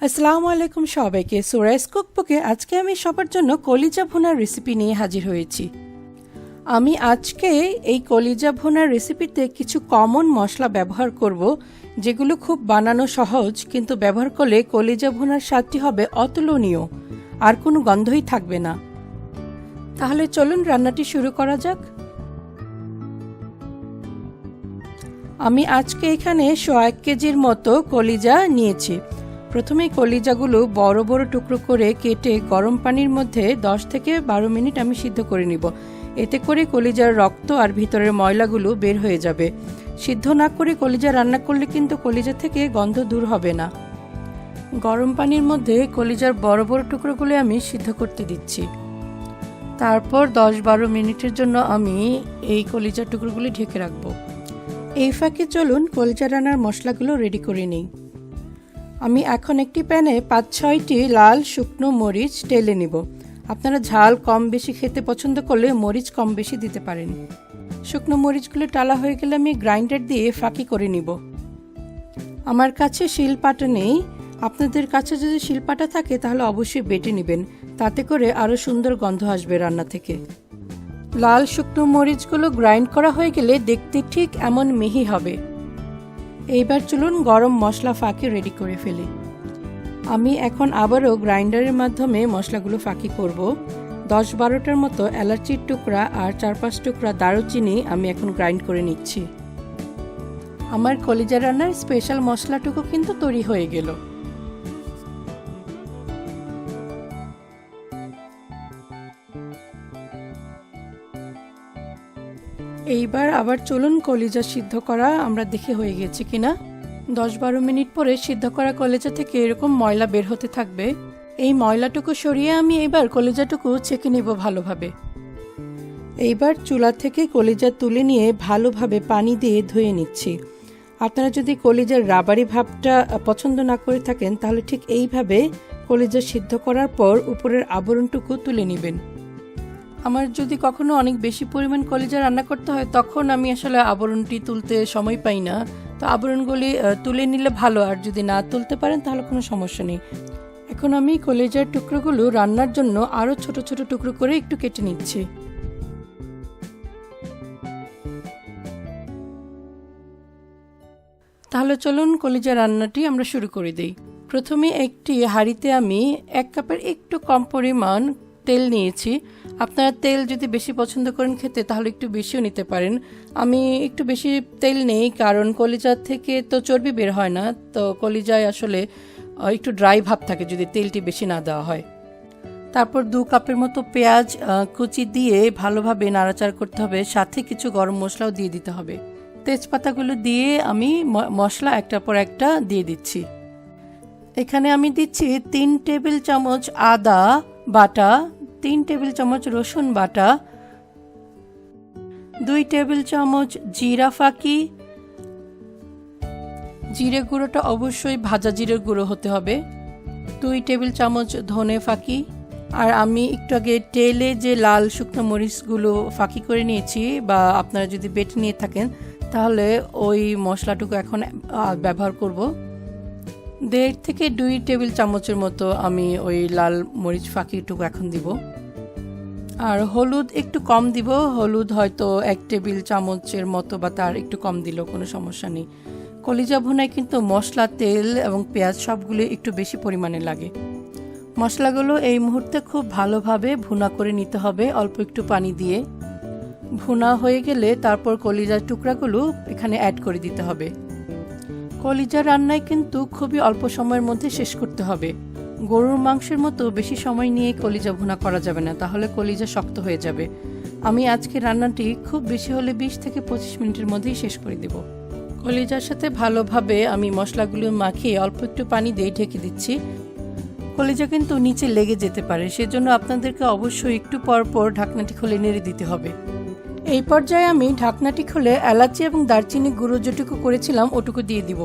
আসসালামু আলাইকুম সবাইকে। সুরাইস কুকবুকে আজকে আমি সবার জন্য কলিজা ভুনার রেসিপি নিয়ে হাজির হয়েছি। আমি আজকে এই কলিজা ভুনার রেসিপিতে কিছু কমন মশলা ব্যবহার করব, যেগুলো খুব বানানো সহজ, কিন্তু ব্যবহার করলে কলিজা ভুনার স্বাদটি হবে অতুলনীয়, আর কোনো গন্ধই থাকবে না। তাহলে চলুন রান্নাটি শুরু করা যাক। আমি আজকে এখানে 1 কেজির মতো কলিজা নিয়েছি। প্রথমে কলিজাগুলো বড় বড় টুকরো করে কেটে গরম পানির মধ্যে 10 থেকে 12 মিনিট আমি সিদ্ধ করে নিব। এতে করে কলিজার রক্ত আর ভিতরের ময়লাগুলো বের হয়ে যাবে। সিদ্ধ না করে কলিজা রান্না করলে কিন্তু কলিজা থেকে গন্ধ দূর হবে না। গরম পানির মধ্যে কলিজার বড় বড় টুকরোগুলো আমি সিদ্ধ করতে দিচ্ছি। তারপর 10-12 মিনিটের জন্য আমি এই কলিজার টুকরোগুলি ঢেকে রাখবো। এই ফাঁকে চলুন কলিজা রান্নার মশলাগুলো রেডি করে নিই। আমি এখন একটি প্যানে 5-6টি লাল শুকনো মরিচ টেলে নিব। আপনারা ঝাল কম বেশি খেতে পছন্দ করলে মরিচ কম বেশি দিতে পারেন। শুকনো মরিচগুলো টালা হয়ে গেলে আমি গ্রাইন্ডার দিয়ে ফাঁকি করে নিব। আমার কাছে শিলপাটা নেই, আপনাদের কাছে যদি শিলপাটা থাকে তাহলে অবশ্যই বেটে নেবেন, তাতে করে আরও সুন্দর গন্ধ আসবে রান্না থেকে। লাল শুকনো মরিচগুলো গ্রাইন্ড করা হয়ে গেলে দেখতে ঠিক এমন মিহি হবে। এইবার চলুন গরম মশলা ফাঁকি রেডি করে ফেলি। আমি এখন আবারও গ্রাইন্ডারের মাধ্যমে মশলাগুলো ফাঁকি করব। 10-12টার মতো এলাচির টুকরা আর 4-5 টুকরা দারুচিনি আমি এখন গ্রাইন্ড করে নিচ্ছি। আমার কলিজা রান্নার স্পেশাল মশলাটুকু কিন্তু তৈরি হয়ে গেল। এইবার আবার চলুন কলিজা সিদ্ধ করা আমরা দেখে হয়ে গেছে কিনা। 10-12 মিনিট পরে সিদ্ধ করা কলিজা থেকে এরকম ময়লা বের হতে থাকবে। এই ময়লাটুকু সরিয়ে আমি এবার কলিজাটুকু ছেঁকে নিব ভালোভাবে। এইবার চুলা থেকে কলিজা তুলে নিয়ে ভালোভাবে পানি দিয়ে ধুয়ে নিচ্ছি। আপনারা যদি কলিজার রাবারি ভাবটা পছন্দ না করে থাকেন তাহলে ঠিক এইভাবে কলিজা সিদ্ধ করার পর উপরের আবরণটুকু তুলে নেবেন। আমার যদি কখনো অনেক বেশি পরিমাণ কলিজা রান্না করতে হয় তখন আমি আসলে আবরণটি তুলতে সময় পাই না, তো আবরণগুলি তুলে নিলে ভালো, আর যদি না তুলতে পারেন তাহলে কোনো সমস্যা নেই। এখন আমি কলিজার টুকরোগুলো রান্নার জন্য আরও ছোট ছোট টুকরো করে একটু কেটে নিচ্ছি। তাহলে চলুন কলিজা রান্নাটি আমরা শুরু করে দিই। প্রথমে একটি হাঁড়িতে আমি 1 কাপের একটু কম পরিমাণ তেল নিয়েছি। আপনারা তেল যদি বেশি পছন্দ করেন খেতে তাহলে একটু বেশিও নিতে পারেন। আমি একটু বেশি তেল নেই, কারণ কলিজা থেকে তো চর্বি বের হয় না, তো কলিজায় আসলে একটু ড্রাই ভাব থাকে যদি তেলটি বেশি না দেওয়া হয়। তারপর 2 কাপের মতো পেঁয়াজ কুচি দিয়ে ভালোভাবে নাড়াচাড়া করতে হবে, সাথে কিছু গরম মশলাও দিয়ে দিতে হবে। তেজপাতাগুলো দিয়ে আমি মশলা একটার পর একটা দিয়ে দিচ্ছি। এখানে আমি দিচ্ছি 3 টেবিল চামচ আদা বাটা, 3 টেবিল চামচ রসুন বাটা, 2 টেবিল চামচ জিরা ফাঁকি। জিরে গুঁড়োটা অবশ্যই ভাজা জিরের গুঁড়ো হতে হবে। 2 টেবিল চামচ ধনে ফাঁকি। আর আমি একটু আগে তেলে যে লাল শুকনো মরিচগুলো ফাঁকি করে নিয়েছি, বা আপনারা যদি বেটে নিয়ে থাকেন তাহলে ওই মশলাটুকু এখন ব্যবহার করব। 1.5 থেকে 2 টেবিল চামচের মতো আমি ওই লাল মরিচ ফাঁকিটুকু এখন দিব। আর হলুদ একটু কম দিব, হলুদ হয়তো 1 টেবিল চামচের মতো বা তার একটু কম দিলেও কোনো সমস্যা নেই। কলিজা ভুনায় কিন্তু মশলা, তেল এবং পেঁয়াজ সবগুলো একটু বেশি পরিমাণে লাগে। মশলাগুলো এই মুহূর্তে খুব ভালোভাবে ভুনা করে নিতে হবে অল্প একটু পানি দিয়ে। ভুনা হয়ে গেলে তারপর কলিজার টুকরাগুলো এখানে অ্যাড করে দিতে হবে। কলিজা রান্নায় কিন্তু খুবই অল্প সময়ের মধ্যে শেষ করতে হবে। গরুর মাংসের মতো বেশি সময় নিয়ে কলিজা ভুনা করা যাবে না, তাহলে কলিজা শক্ত হয়ে যাবে। আমি আজকে রান্নাটি খুব বেশি হলে 20 থেকে 25 মিনিটের মধ্যেই শেষ করে দেব। কলিজার সাথে ভালোভাবে আমি মশলাগুলো মাখিয়ে অল্প একটু পানি দিয়ে ঢেকে দিচ্ছি। কলিজা কিন্তু নিচে লেগে যেতে পারে, সেজন্য আপনাদেরকে অবশ্যই একটু পর পর ঢাকনাটি খুলে নেড়ে দিতে হবে। এই পর্যায়ে আমি ঢাকনাটি খুলে এলাচি এবং দারচিনি গুঁড়ো যেটুকু করেছিলাম ওটুকু দিয়ে দিব।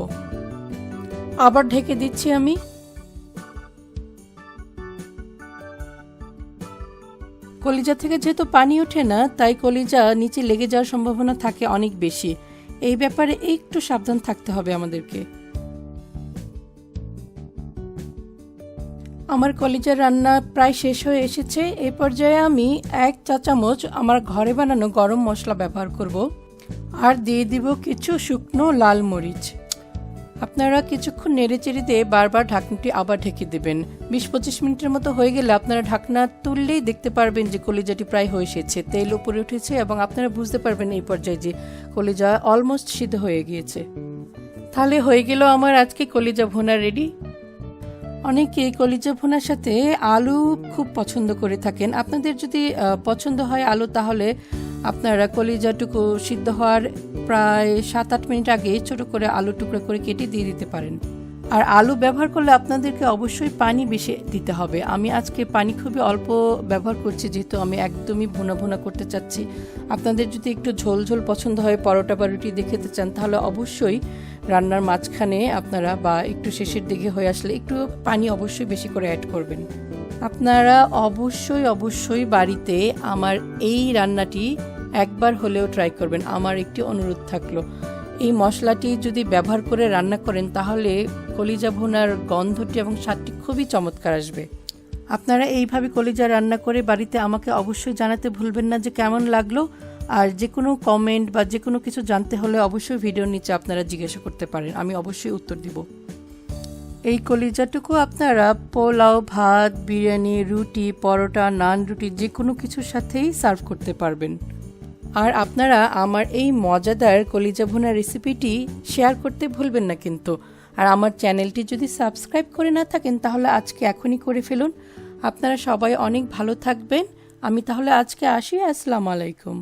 আবার ঢেকে দিচ্ছি আমি। কলিজা থেকে যেহেতু পানি ওঠে না, তাই কলিজা নিচে লেগে যাওয়ার সম্ভাবনা থাকে অনেক বেশি। এই ব্যাপারে একটু সাবধান থাকতে হবে আমাদেরকে। আমার কলিজার রান্না প্রায় শেষ হয়ে এসেছে। এই পর্যায়ে আমি 1 চা চামচ আমার ঘরে বানানো গরম মশলা ব্যবহার করব আর দিয়ে দিব কিছু শুকনো লাল মরিচ। আপনারা কিছুক্ষণ নেড়েচেড়ে দিয়ে বারবার ঢাকনাটি আবার ঢেকে দেবেন। 20-25 মিনিটের মতো হয়ে গেলে আপনারা ঢাকনা তুললেই দেখতে পারবেন যে কলিজাটি প্রায় হয়ে এসেছে, তেল উপরে উঠেছে এবং আপনারা বুঝতে পারবেন এই পর্যায়ে যে কলিজা অলমোস্ট সিদ্ধ হয়ে গিয়েছে। তাহলে হয়ে গেল আমার আজকে কলিজা ভুনা রেডি। অনেকে কলিজা ভুনার সাথে আলু খুব পছন্দ করে থাকেন। আপনাদের যদি পছন্দ হয় আলু, তাহলে আপনারা কলিজাটুকু সিদ্ধ হওয়ার প্রায় 7-8 মিনিট আগে ছোট করে আলু টুকরো করে কেটে দিয়ে দিতে পারেন। আর আলু ব্যবহার করলে আপনাদেরকে অবশ্যই পানি বেশি দিতে হবে। আমি আজকে পানি খুবই অল্প ব্যবহার করছি, যেহেতু আমি একদমই ভুনা ভুনা করতে চাচ্ছি। আপনাদের যদি একটু ঝোল ঝোল পছন্দ হয়, পরোটা বা রুটি দিয়ে খেতে চান, তাহলে অবশ্যই রান্নার মাঝখানে আপনারা বা একটু শেষের দিকে হয়ে আসলে একটু পানি অবশ্যই বেশি করে অ্যাড করবেন। আপনারা অবশ্যই বাড়িতে আমার এই রান্নাটি একবার হলেও ট্রাই করবেন। আমার একটি অনুরোধ থাকলো, এই মশলাটি যদি ব্যবহার করে রান্না করেন তাহলে কলিজা ভুনার গন্ধটি এবং স্বাদটি খুবই চমৎকার আসবে। আপনারা এইভাবে কলিজা রান্না করে বাড়িতে আমাকে অবশ্যই জানাতে ভুলবেন না যে কেমন লাগলো। আর যে কোনো কমেন্ট বা যে কোনো কিছু জানতে হলে অবশ্যই ভিডিওর নিচে আপনারা জিজ্ঞাসা করতে পারেন, আমি অবশ্যই উত্তর দিব। এই কলিজাটুকু আপনারা পোলাও, ভাত, বিরিয়ানি, রুটি, পরোটা, নান রুটি যে কোনো কিছুর সাথেই সার্ভ করতে পারবেন। আর আপনারা আমার এই মজাদার কলিজা ভুনা রেসিপিটি শেয়ার করতে ভুলবেন না কিন্তু। আর আমার চ্যানেলটি যদি সাবস্ক্রাইব করে না থাকেন তাহলে আজকে এখনই করে ফেলুন। আপনারা সবাই অনেক ভালো থাকবেন। আমি তাহলে আজকে আসি। আসসালামু আলাইকুম।